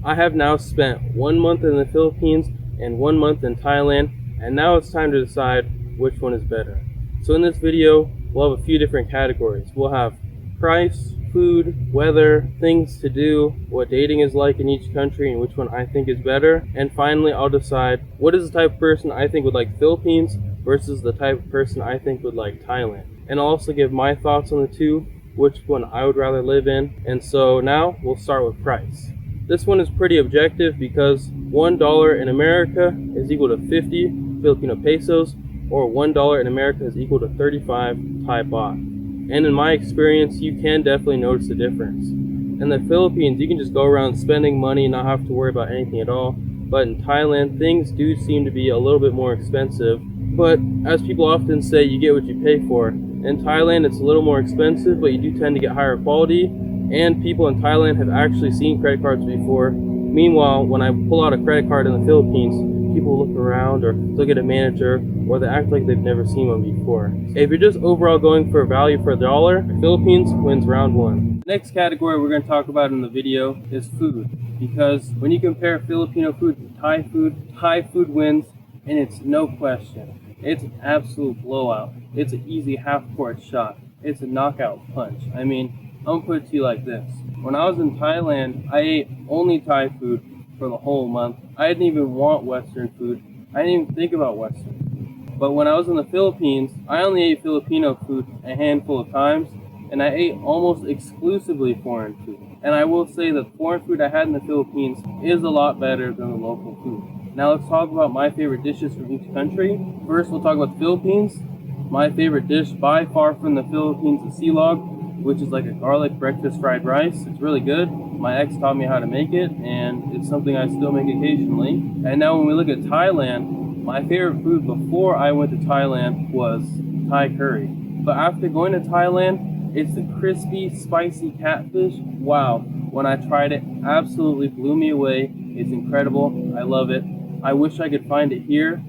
I have now spent 1 month in the Philippines and 1 month in Thailand, and now it's time to decide which one is better. So in this video, we'll have a few different categories. We'll have price, food, weather, things to do, what dating is like in each country and which one I think is better. And finally, I'll decide what is the type of person I think would like Philippines versus the type of person I think would like Thailand. And I'll also give my thoughts on the two, which one I would rather live in. And so now we'll start with price. This one is pretty objective because $1 in America is equal to 50 Filipino pesos, or $1 in America is equal to 35 Thai baht. And in my experience, you can definitely notice the difference. In the Philippines, you can just go around spending money and not have to worry about anything at all. But in Thailand, things do seem to be a little bit more expensive. But as people often say, you get what you pay for. In Thailand, it's a little more expensive, but you do tend to get higher quality. And people in Thailand have actually seen credit cards before. Meanwhile, when I pull out a credit card in the Philippines, people look around or look at a manager, or they act like they've never seen one before. If you're just overall going for value for a dollar, the Philippines wins round one. The next category we're going to talk about in the video is food. Because when you compare Filipino food to Thai food wins, and it's no question. It's an absolute blowout. It's an easy half-court shot. It's a knockout punch. I mean, I'm gonna put it to you like this. When I was in Thailand, I ate only Thai food for the whole month. I didn't even want Western food. I didn't even think about Western. But when I was in the Philippines, I only ate Filipino food a handful of times, and I ate almost exclusively foreign food. And I will say that foreign food I had in the Philippines is a lot better than the local food. Now let's talk about my favorite dishes from each country. First, we'll talk about the Philippines. My favorite dish by far from the Philippines is silog, which is like a garlic breakfast fried rice. It's really good. My ex taught me how to make it, and it's something I still make occasionally. And now when we look at Thailand, my favorite food before I went to Thailand was Thai curry. But after going to Thailand, it's the crispy, spicy catfish. Wow, when I tried it, absolutely blew me away. It's incredible. I love it. I wish I could find it here.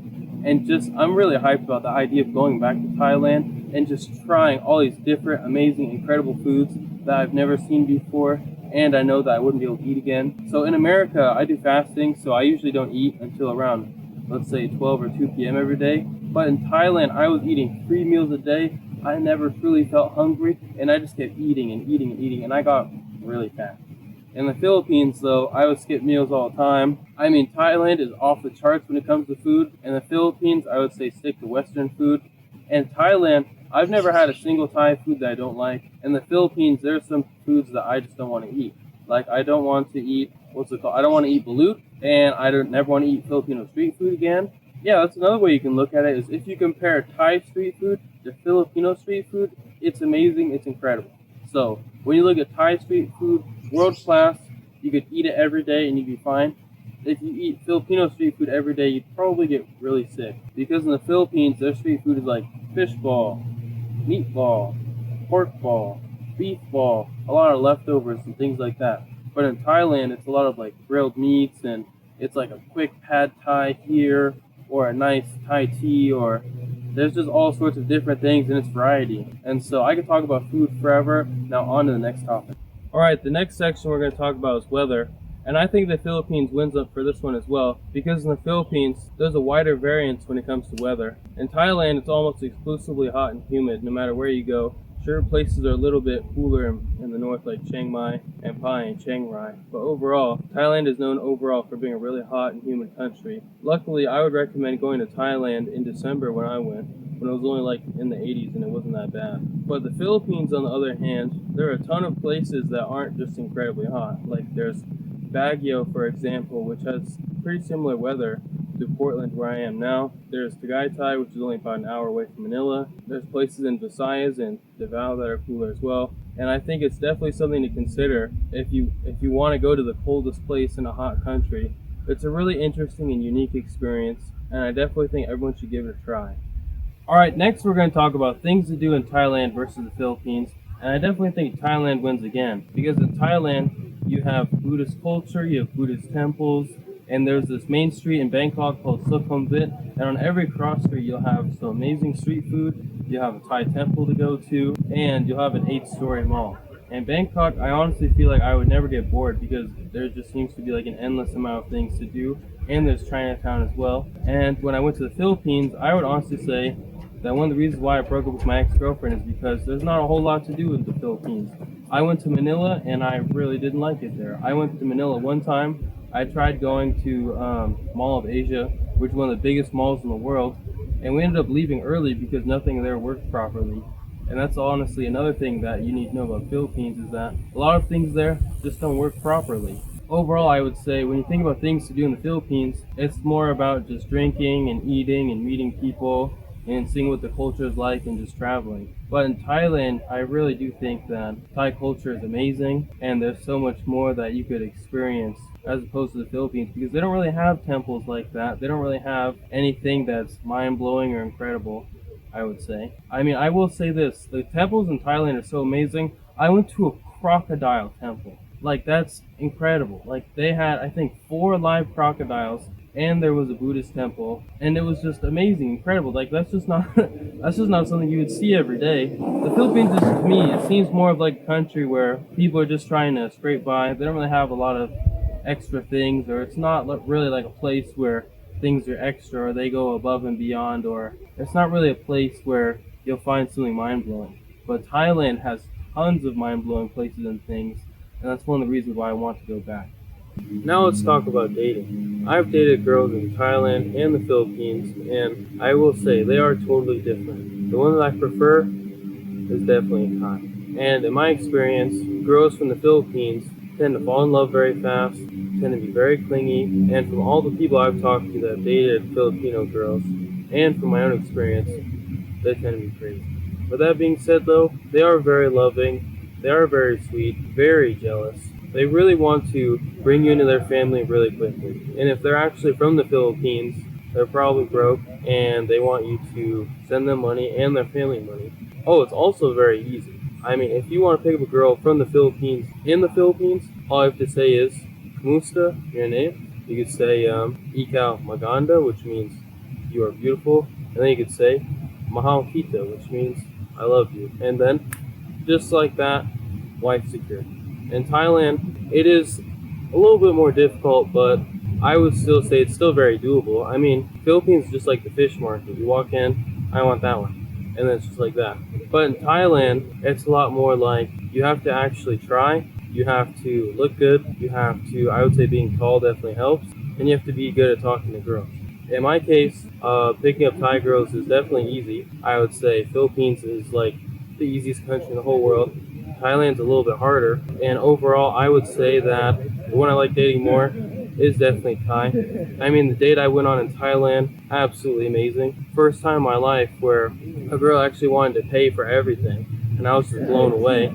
And I'm really hyped about the idea of going back to Thailand and just trying all these different, amazing, incredible foods that I've never seen before, and I know that I wouldn't be able to eat again. So in America, I do fasting, so I usually don't eat until around, let's say, 12 or 2 p.m. every day. But in Thailand, I was eating 3 meals a day. I never truly felt hungry, and I just kept eating and eating and eating, and I got really fat. In the Philippines, though, I would skip meals all the time. I mean, Thailand is off the charts when it comes to food. In the Philippines, I would say stick to Western food. And Thailand, I've never had a single Thai food that I don't like. In the Philippines, there are some foods that I just don't want to eat. Like, I don't want to eat, I don't want to eat balut, and I don't never want to eat Filipino street food again. Yeah, that's another way you can look at it, is if you compare Thai street food to Filipino street food, it's amazing, it's incredible. So, when you look at Thai street food, world class, you could eat it every day and you'd be fine. If you eat Filipino street food every day, you'd probably get really sick. Because in the Philippines, their street food is like fish ball, meat ball, pork ball, beef ball, a lot of leftovers and things like that. But in Thailand, it's a lot of like grilled meats, and it's like a quick pad thai here, or a nice Thai tea, or there's just all sorts of different things, and it's variety. And so I could talk about food forever. Now on to the next topic. Alright, the next section we're going to talk about is weather. And I think the Philippines wins up for this one as well, because in the Philippines, there's a wider variance when it comes to weather. In Thailand, it's almost exclusively hot and humid no matter where you go. Sure, places are a little bit cooler in the north like Chiang Mai and Pai and Chiang Rai, but overall, Thailand is known overall for being a really hot and humid country. Luckily, I would recommend going to Thailand in December when I went, when it was only like in the 80s and it wasn't that bad. But the Philippines, on the other hand, there are a ton of places that aren't just incredibly hot. Like there's Baguio, for example, which has pretty similar weather to Portland, where I am now. There's Tagaytay, which is only about an hour away from Manila. There's places in Visayas and Davao that are cooler as well. And I think it's definitely something to consider if you want to go to the coldest place in a hot country. It's a really interesting and unique experience, and I definitely think everyone should give it a try. Alright, next we're going to talk about things to do in Thailand versus the Philippines. And I definitely think Thailand wins again, because in Thailand you have Buddhist culture, you have Buddhist temples, and there's this main street in Bangkok called Sukhumvit, and on every cross street you'll have some amazing street food, you'll have a Thai temple to go to, and you'll have an 8-story mall. And Bangkok, I honestly feel like I would never get bored because there just seems to be like an endless amount of things to do, and there's Chinatown as well. And when I went to the Philippines, I would honestly say that one of the reasons why I broke up with my ex-girlfriend is because there's not a whole lot to do in the Philippines. I went to Manila and I really didn't like it there. I went to Manila one time. I tried going to Mall of Asia, which is one of the biggest malls in the world, and we ended up leaving early because nothing there worked properly. And that's honestly another thing that you need to know about Philippines is that a lot of things there just don't work properly. Overall, I would say when you think about things to do in the Philippines, it's more about just drinking and eating and meeting people and seeing what the culture is like and just traveling. But in Thailand, I really do think that Thai culture is amazing and there's so much more that you could experience as opposed to the Philippines because they don't really have temples like that. They don't really have anything that's mind-blowing or incredible, I would say. I mean, I will say this, the temples in Thailand are so amazing. I went to a crocodile temple. Like, that's incredible. Like, they had, I think, 4 live crocodiles, and there was a Buddhist temple, and it was just amazing, incredible. Like, that's just not, that's just not something you would see every day. The Philippines is, to me, it seems more of like a country where people are just trying to scrape by. They don't really have a lot of extra things, or it's not really like a place where things are extra or they go above and beyond, or it's not really a place where you'll find something mind-blowing. But Thailand has tons of mind-blowing places and things, and that's one of the reasons why I want to go back. Now let's talk about dating. I've dated girls in Thailand and the Philippines, and I will say they are totally different. The one that I prefer is definitely Thai. And in my experience, girls from the Philippines tend to fall in love very fast, tend to be very clingy, and from all the people I've talked to that have dated Filipino girls, and from my own experience, they tend to be crazy. But that being said though, they are very loving, they are very sweet, very jealous. They really want to bring you into their family really quickly. And if they're actually from the Philippines, they're probably broke and they want you to send them money and their family money. Oh, it's also very easy. I mean, if you want to pick up a girl from the Philippines in the Philippines, all I have to say is, Kumusta, your name. You could say, Ikaw Maganda, which means you are beautiful. And then you could say, Mahal Kita, which means I love you. And then, just like that, wife secured. In Thailand, it is a little bit more difficult, but I would still say it's still very doable. I mean, Philippines is just like the fish market. You walk in, I want that one. And then it's just like that. But in Thailand, it's a lot more like you have to actually try. You have to look good. You have to, I would say being tall definitely helps. And you have to be good at talking to girls. In my case, picking up Thai girls is definitely easy. I would say Philippines is like the easiest country in the whole world. Thailand's a little bit harder. And overall, I would say that the one I like dating more is definitely Thai. I mean, the date I went on in Thailand, absolutely amazing. First time in my life where a girl actually wanted to pay for everything. And I was just blown away.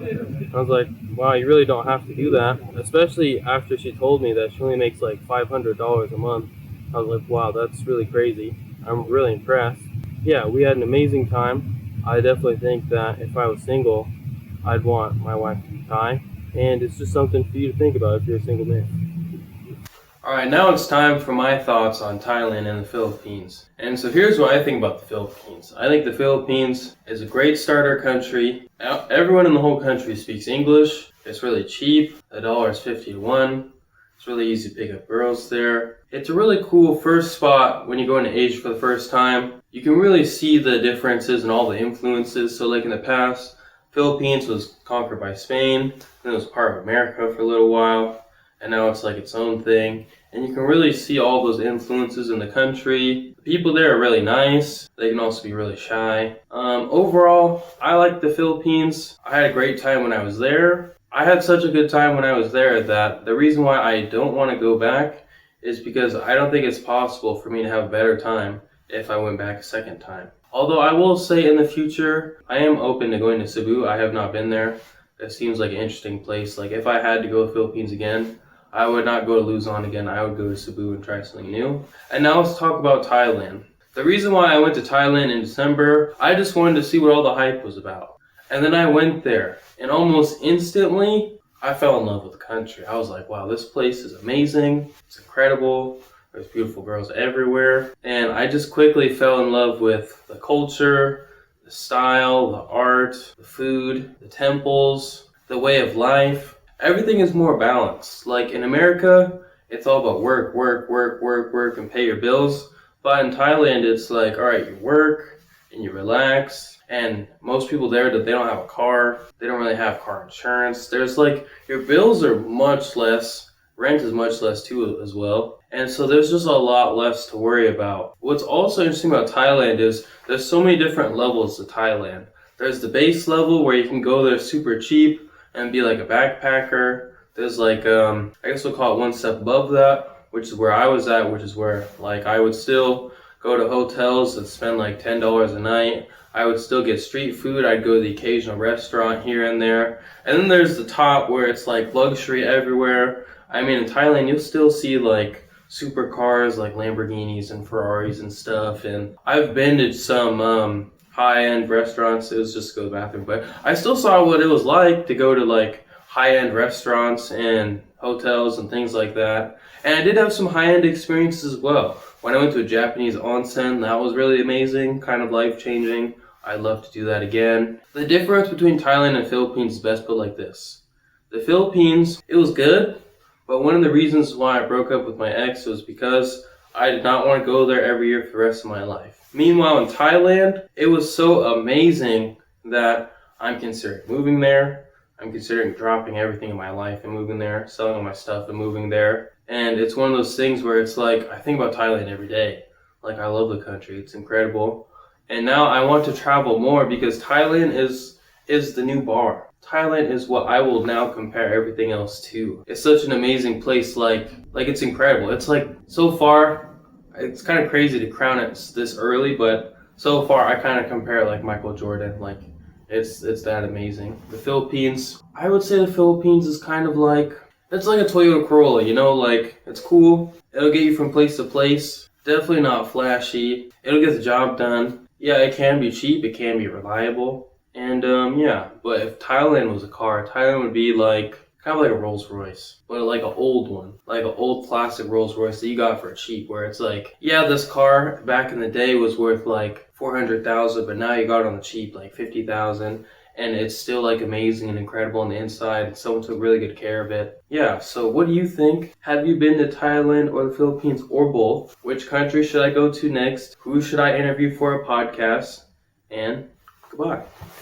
I was like, wow, you really don't have to do that. Especially after she told me that she only makes like $500 a month. I was like, wow, that's really crazy. I'm really impressed. Yeah, we had an amazing time. I definitely think that if I was single, I'd want my wife to be Thai. And it's just something for you to think about if you're a single man. Alright, now it's time for my thoughts on Thailand and the Philippines. And so here's what I think about the Philippines. I think the Philippines is a great starter country. Everyone in the whole country speaks English. It's really cheap. The dollar is 50 to 1. It's really easy to pick up girls there. It's a really cool first spot when you go into Asia for the first time. You can really see the differences and all the influences. So like in the past, Philippines was conquered by Spain, then it was part of America for a little while, and now it's like its own thing. And you can really see all those influences in the country. The people there are really nice. They can also be really shy. Overall, I like the Philippines. I had a great time when I was there. I had such a good time when I was there that the reason why I don't want to go back is because I don't think it's possible for me to have a better time if I went back a second time. Although I will say in the future, I am open to going to Cebu. I have not been there. It seems like an interesting place. Like if I had to go to the Philippines again, I would not go to Luzon again. I would go to Cebu and try something new. And now let's talk about Thailand. The reason why I went to Thailand in December, I just wanted to see what all the hype was about. And then I went there, and almost instantly, I fell in love with the country. I was like, wow, this place is amazing. It's incredible. There's beautiful girls everywhere. And I just quickly fell in love with the culture, the style, the art, the food, the temples. the way of life. Everything is more balanced. Like in America, it's all about work, work, work, work, work, and pay your bills. But in Thailand, it's like, all right, you work and you relax. And most people there, that they don't have a car, they don't really have car insurance. There's like, your bills are much less, rent is much less too as well. And so there's just a lot less to worry about. What's also interesting about Thailand is there's so many different levels to Thailand. There's the base level where you can go there super cheap and be like a backpacker. There's like, I guess we'll call it one step above that, which is where I was at, which is where like I would still go to hotels and spend like $10 a night. I would still get street food. I'd go to the occasional restaurant here and there. And then there's the top where it's like luxury everywhere. I mean, in Thailand, you'll still see like supercars like Lamborghinis and Ferraris and stuff. And I've been to some high-end restaurants. It was just to go to the bathroom. But I still saw what it was like to go to like high-end restaurants and hotels and things like that. And I did have some high-end experiences as well. When I went to a Japanese onsen, that was really amazing, kind of life-changing. I'd love to do that again. The difference between Thailand and Philippines is best put like this. The Philippines, it was good, but one of the reasons why I broke up with my ex was because I did not want to go there every year for the rest of my life. Meanwhile, in Thailand, it was so amazing that I'm considering moving there. I'm considering dropping everything in my life and moving there, selling all my stuff and moving there. And it's one of those things where it's like, I think about Thailand every day. Like, I love the country. It's incredible. And now I want to travel more because Thailand is the new bar. Thailand is what I will now compare everything else to. It's such an amazing place. Like it's incredible. It's like, so far, it's kind of crazy to crown it this early, but so far I kind of compare like Michael Jordan. Like, it's that amazing. The Philippines, I would say the Philippines is kind of like, it's like a Toyota Corolla, you know, like, it's cool. It'll get you from place to place. Definitely not flashy. It'll get the job done. Yeah, it can be cheap. It can be reliable. And, yeah. But if Thailand was a car, Thailand would be like, kind of like a Rolls Royce. But like an old one. Like an old classic Rolls Royce that you got for cheap. Where it's like, yeah, this car back in the day was worth like $400,000, but now you got it on the cheap, like $50,000. And it's still like amazing and incredible on the inside. Someone took really good care of it. Yeah, so what do you think? Have you been to Thailand or the Philippines or both? Which country should I go to next? Who should I interview for a podcast? And goodbye.